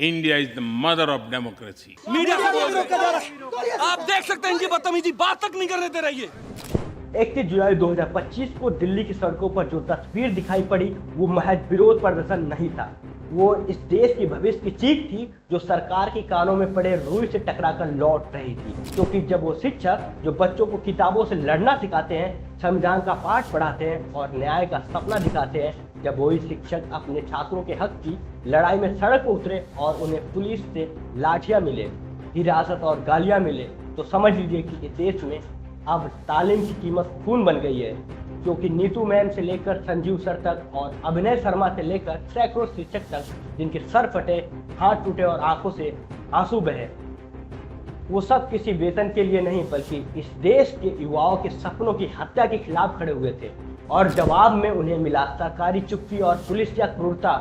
India is the mother of democracy. Media से बोल रोका जा रहा है। आप देख सकते हैं इनकी बदतमीजी बात तक नहीं करने दे रही है। 31 जुलाई 2025 को दिल्ली की सड़कों पर जो तस्वीर दिखाई पड़ी वो महज विरोध प्रदर्शन नहीं था, वो इस देश की भविष्य की चीख थी जो सरकार के कानों में पड़े रुई से टकराकर लौट रही थी। क्योंकि जब वो शिक्षक जो बच्चों को किताबों से लड़ना सिखाते हैं, संविधान का पाठ पढ़ाते हैं और न्याय का सपना दिखाते हैं, जब वही शिक्षक अपने छात्रों के हक की लड़ाई में सड़क पर उतरे और उन्हें पुलिस से लाठियां मिले, हिरासत और गालियां मिले, तो समझ लीजिए कि इस देश में अब तालीम की कीमत खून बन गई है। क्योंकि नीतू मैम से लेकर संजीव सर तक और अभिनय शर्मा से लेकर सैकड़ों शिक्षक तक जिनके सर फटे, हाथ टूटे और आंखों से आंसू बहे, वो सब किसी वेतन के लिए नहीं बल्कि इस देश के युवाओं के सपनों की हत्या के खिलाफ खड़े हुए थे। और जवाब में उन्हें मिला सरकारी चुप्पी और पुलिस या क्रूरता।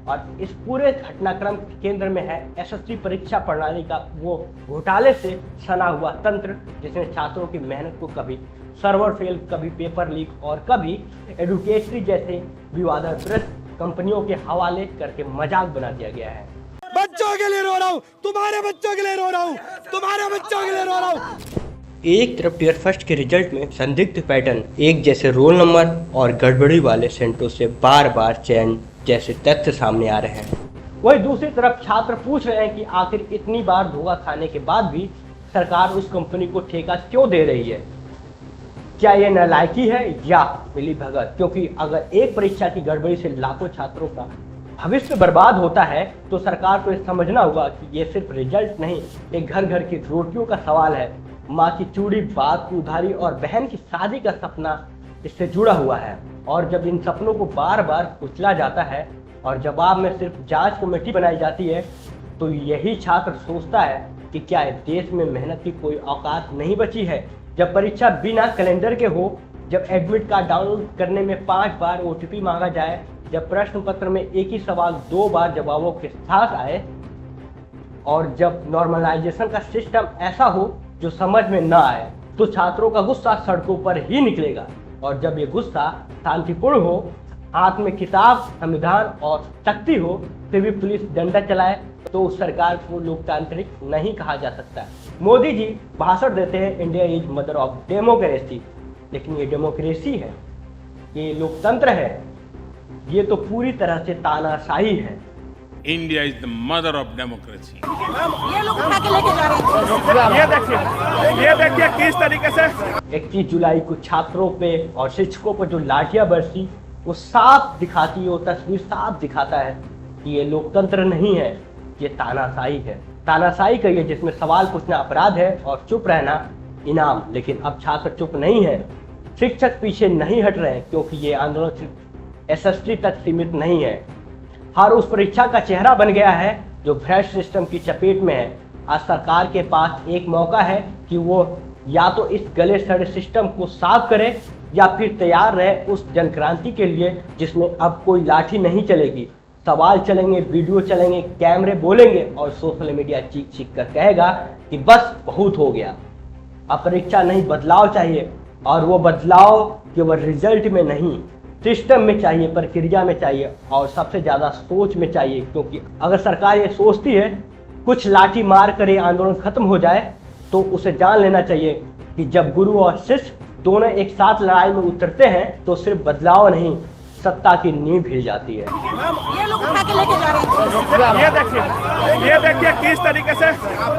और इस पूरे घटनाक्रम के केंद्र में है एसएससी परीक्षा प्रणाली का वो घोटाले से सना हुआ तंत्र, जिसने छात्रों की मेहनत को कभी सर्वर फेल, कभी पेपर लीक और कभी एडुकेटरी जैसे विवादास्पद कंपनियों के हवाले करके मजाक बना दिया गया है। बच्चों के लिए रो रहा हूँ, तुम्हारे बच्चों के लिए रो रहा हूँ, तुम्हारे बच्चों के लिए रो रहा हूँ। एक तरफ टियर फर्स्ट के रिजल्ट में संदिग्ध पैटर्न, एक जैसे रोल नंबर और गड़बड़ी वाले सेंटरों से बार बार चयन जैसे तथ्य सामने आ रहे हैं, वही दूसरी तरफ छात्र पूछ रहे हैं कि आखिर इतनी बार धोखा खाने के बाद भी सरकार उस कंपनी को ठेका क्यों दे रही है। क्या ये नालायकी है या मिली भगत? क्योंकि अगर एक परीक्षा की गड़बड़ी से लाखों छात्रों का भविष्य बर्बाद होता है तो सरकार को यह समझना होगा कि ये सिर्फ रिजल्ट नहीं, एक घर घर की रोटियों का सवाल है। माँ की चूड़ी, बात की उधारी और बहन की शादी का सपना इससे जुड़ा हुआ है। और जब इन सपनों को बार बार कुचला जाता है और जवाब में सिर्फ जांच कमेटी बनाई जाती है, तो यही छात्र सोचता है कि क्या इस देश में मेहनत की कोई औकात नहीं बची है। जब परीक्षा बिना कैलेंडर के हो, जब एडमिट कार्ड डाउनलोड करने में 5 बार OTP मांगा जाए, जब प्रश्न पत्र में एक ही सवाल 2 बार जवाबों के साथ आए, और जब नॉर्मलाइजेशन का सिस्टम ऐसा हो जो समझ में ना आए, तो छात्रों का गुस्सा सड़कों पर ही निकलेगा। और जब ये गुस्सा शांतिपूर्ण हो, हाथ में किताब, संविधान और शक्ति हो, फिर भी पुलिस डंडा चलाए, तो उस सरकार को लोकतांत्रिक नहीं कहा जा सकता। मोदी जी भाषण देते हैं India is mother of democracy, लेकिन ये डेमोक्रेसी है, ये लोकतंत्र है, ये तो पूरी तरह से तानाशाही है। India is the mother of democracy. ये लोग उठा के लेके जा रहे हैं। ये देखिए किस तरीके से 31 जुलाई को छात्रों पे और शिक्षकों पर जो लाठियां बरसी, वो साफ दिखाती है, वो तस्वीर साफ दिखाता है कि ये लोकतंत्र नहीं है, ये तानाशाही है। तानाशाही कहिए जिसमें सवाल पूछना अपराध है और चुप रहना इनाम। लेकिन अब छात्र चुप नहीं है, शिक्षक पीछे नहीं हट रहे हैं, क्योंकि ये आंदोलन सिर्फ एसएससी तक सीमित नहीं है, हर उस परीक्षा का चेहरा बन गया है जो भ्रष्ट सिस्टम की चपेट में है। आज सरकार के पास एक मौका है कि वो या तो इस गले सड़े सिस्टम को साफ करे या फिर तैयार रहे उस जनक्रांति के लिए जिसमें अब कोई लाठी नहीं चलेगी। सवाल चलेंगे, वीडियो चलेंगे, कैमरे बोलेंगे और सोशल मीडिया चीख चीख कर कहेगा कि बस बहुत हो गया। अब परीक्षा नहीं, बदलाव चाहिए, और वो बदलाव केवल रिजल्ट में नहीं, सिस्टम में चाहिए, प्रक्रिया में चाहिए और सबसे ज्यादा सोच में चाहिए। क्योंकि अगर सरकार ये सोचती है कुछ लाठी मार कर ये आंदोलन खत्म हो जाए, तो उसे जान लेना चाहिए कि जब गुरु और शिष्य दोनों एक साथ लड़ाई में उतरते हैं तो सिर्फ बदलाव नहीं, सत्ता की नींव हिल जाती है। ये लोग उठा के लेके जा रहे हैं। ये देखिए किस तरीके से